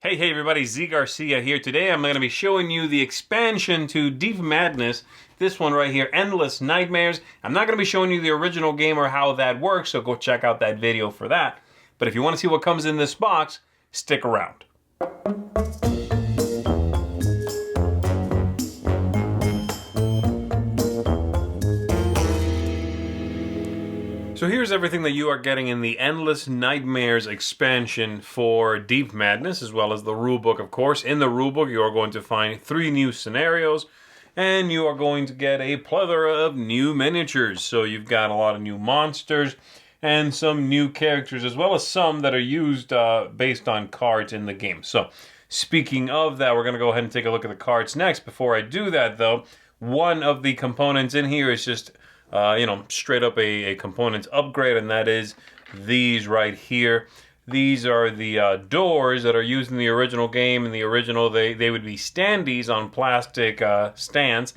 Hey everybody, Z Garcia here. Today I'm going to be showing you the expansion to Deep Madness. This one right here, Endless Nightmares. I'm not going to be showing you the original game or how that works, so go check out that video for that. But if you want to see what comes in this box, stick around. So here's everything that you are getting in the Endless Nightmares expansion for Deep Madness, as well as the rulebook, of course. In the rulebook, you are going to find 3 new scenarios, and you are going to get a plethora of new miniatures. So you've got a lot of new monsters and some new characters, as well as some that are used based on cards in the game. So speaking of that, we're going to go ahead and take a look at the cards next. Before I do that, though, one of the components in here is just straight up a components upgrade, and that is these right here. These are the doors that are used in the original game. In the original, they would be standees on plastic stands.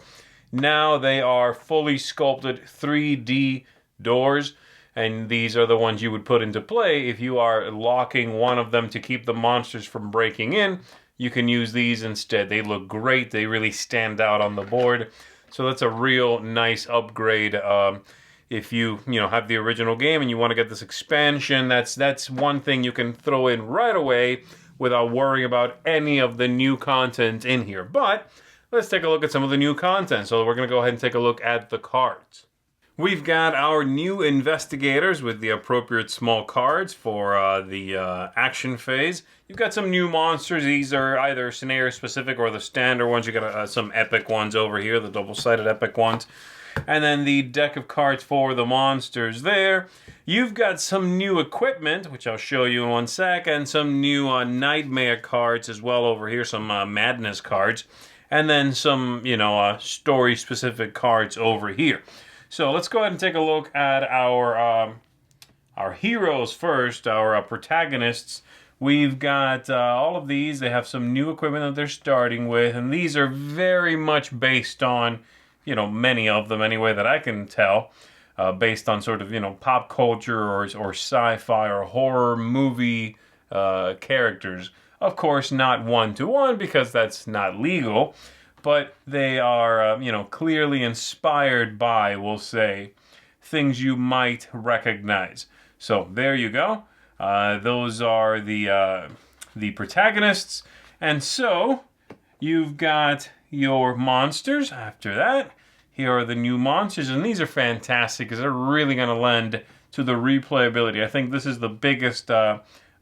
Now they are fully sculpted 3D doors, and these are the ones you would put into play if you are locking one of them to keep the monsters from breaking in. You can use these instead. They look great. They really stand out on the board. So that's a real nice upgrade. If you have the original game and you want to get this expansion, that's one thing you can throw in right away without worrying about any of the new content in here. But let's take a look at some of the new content. So we're going to go ahead and take a look at the cards. We've got our new investigators with the appropriate small cards for the action phase. You've got some new monsters. These are either scenario specific or the standard ones. You got some epic ones over here, the double-sided epic ones. And then the deck of cards for the monsters there. You've got some new equipment, which I'll show you in one sec, and some new nightmare cards as well over here, some madness cards. And then some, story-specific cards over here. So let's go ahead and take a look at our heroes first, our protagonists. We've got all of these. They have some new equipment that they're starting with, and these are very much based on, many of them anyway that I can tell, based on sort of, pop culture or sci-fi or horror movie characters. Of course, not one-to-one because that's not legal. But they are, clearly inspired by, we'll say, things you might recognize. So there you go. Those are the protagonists. And so you've got your monsters after that. Here are the new monsters, and these are fantastic because they're really going to lend to the replayability. I think this is the biggest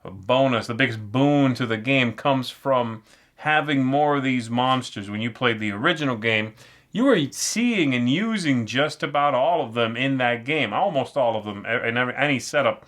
bonus, the biggest boon to the game comes from having more of these monsters. When you played the original game, you were seeing and using just about all of them in that game, almost all of them in any setup.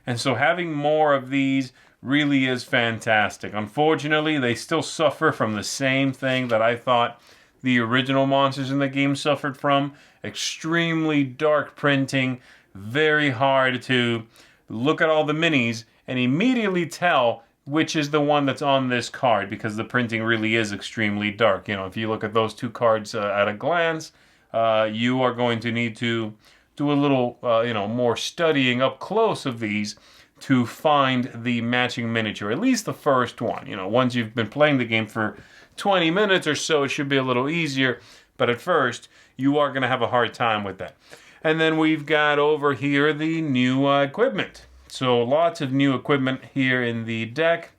And so having more of these really is fantastic. Unfortunately, they still suffer from the same thing that I thought the original monsters in the game suffered from. Extremely dark printing, very hard to look at all the minis and immediately tell which is the one that's on this card, because the printing really is extremely dark. If you look at those two cards at a glance, you are going to need to do a little, more studying up close of these to find the matching miniature, at least the first one. Once you've been playing the game for 20 minutes or so, it should be a little easier, but at first, you are going to have a hard time with that. And then we've got over here the new equipment. So lots of new equipment here in the deck.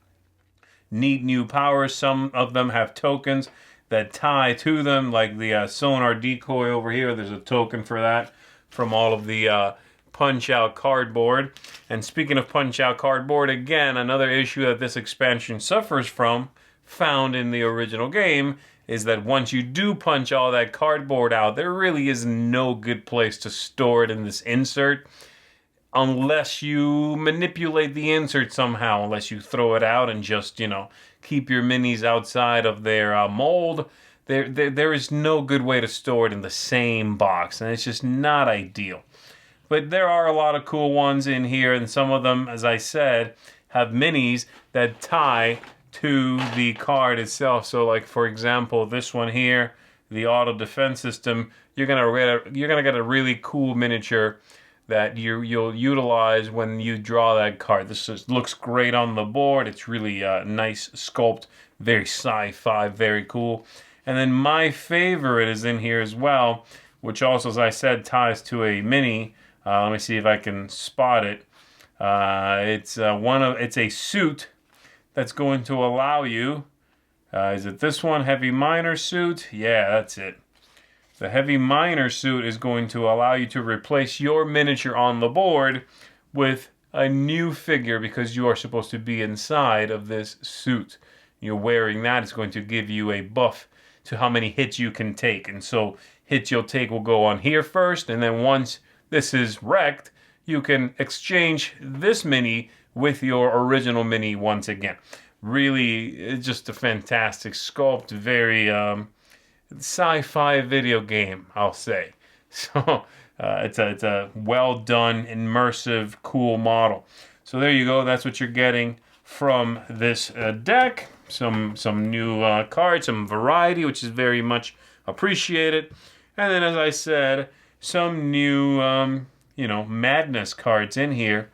Neat new powers. Some of them have tokens that tie to them, like the sonar decoy over here. There's a token for that from all of the punch-out cardboard. And speaking of punch-out cardboard, again, another issue that this expansion suffers from, found in the original game, is that once you do punch all that cardboard out, there really is no good place to store it in this insert. Unless you manipulate the insert somehow, unless you throw it out and just, keep your minis outside of their mold, there is no good way to store it in the same box, and it's just not ideal. But there are a lot of cool ones in here, and some of them, as I said, have minis that tie to the card itself. So, like, for example, this one here, the auto defense system, you're gonna get a really cool miniature that you'll utilize when you draw that card. This looks great on the board. It's really nice sculpt, very sci-fi, very cool. And then my favorite is in here as well, which also, as I said, ties to a mini. Let me see if I can spot it. It's a suit that's going to allow you. Is it this one, Heavy Miner suit? Yeah, that's it. The Heavy Miner suit is going to allow you to replace your miniature on the board with a new figure because you are supposed to be inside of this suit. You're wearing that. It's going to give you a buff to how many hits you can take. And so hits you'll take will go on here first, and then once this is wrecked, you can exchange this mini with your original mini once again. Really, it's just a fantastic sculpt, very sci-fi video game, I'll say. So it's a well done, immersive, cool model. So there you go. That's what you're getting from this deck. Some new cards, some variety, which is very much appreciated. And then, as I said, some new madness cards in here.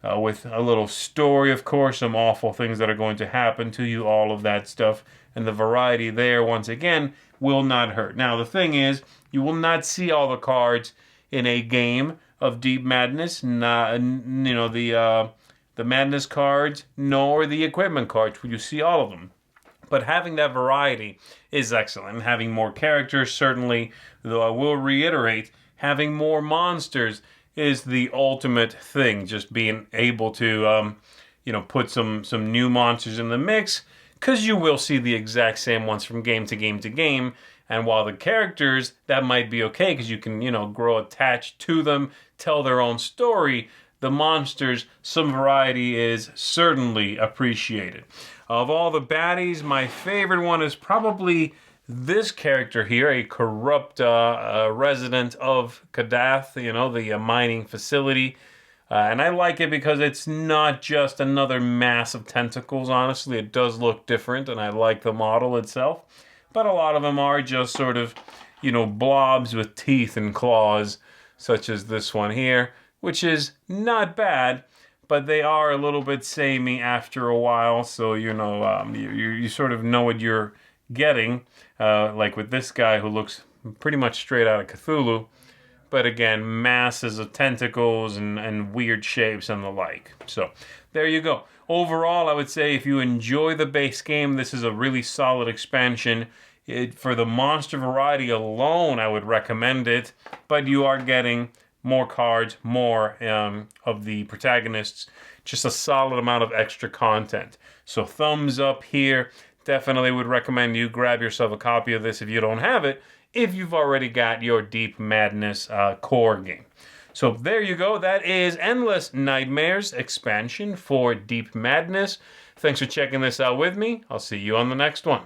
With a little story, of course, some awful things that are going to happen to you, all of that stuff. And the variety there, once again, will not hurt. Now, the thing is, you will not see all the cards in a game of Deep Madness. The Madness cards, nor the equipment cards, where you see all of them. But having that variety is excellent. Having more characters, certainly, though I will reiterate, having more monsters is the ultimate thing. Just being able to, put some new monsters in the mix, because you will see the exact same ones from game to game to game. And while the characters, that might be okay, because you can, grow attached to them, tell their own story, the monsters, some variety is certainly appreciated. Of all the baddies, my favorite one is probably this character here, a corrupt resident of Kadath, the mining facility. And I like it because it's not just another mass of tentacles, honestly. It does look different, and I like the model itself. But a lot of them are just sort of, blobs with teeth and claws, such as this one here, which is not bad, but they are a little bit samey after a while, so, you sort of know what you're getting, like with this guy who looks pretty much straight out of Cthulhu. But again, masses of tentacles and weird shapes and the like. So there you go. Overall, I would say if you enjoy the base game, this is a really solid expansion. For the monster variety alone, I would recommend it. But you are getting more cards, more of the protagonists, just a solid amount of extra content. So thumbs up here. Definitely would recommend you grab yourself a copy of this if you don't have it, if you've already got your Deep Madness core game. So there you go. That is Endless Nightmares expansion for Deep Madness. Thanks for checking this out with me. I'll see you on the next one.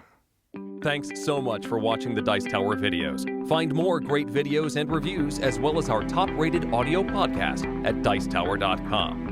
Thanks so much for watching the Dice Tower videos. Find more great videos and reviews, as well as our top-rated audio podcast at Dicetower.com.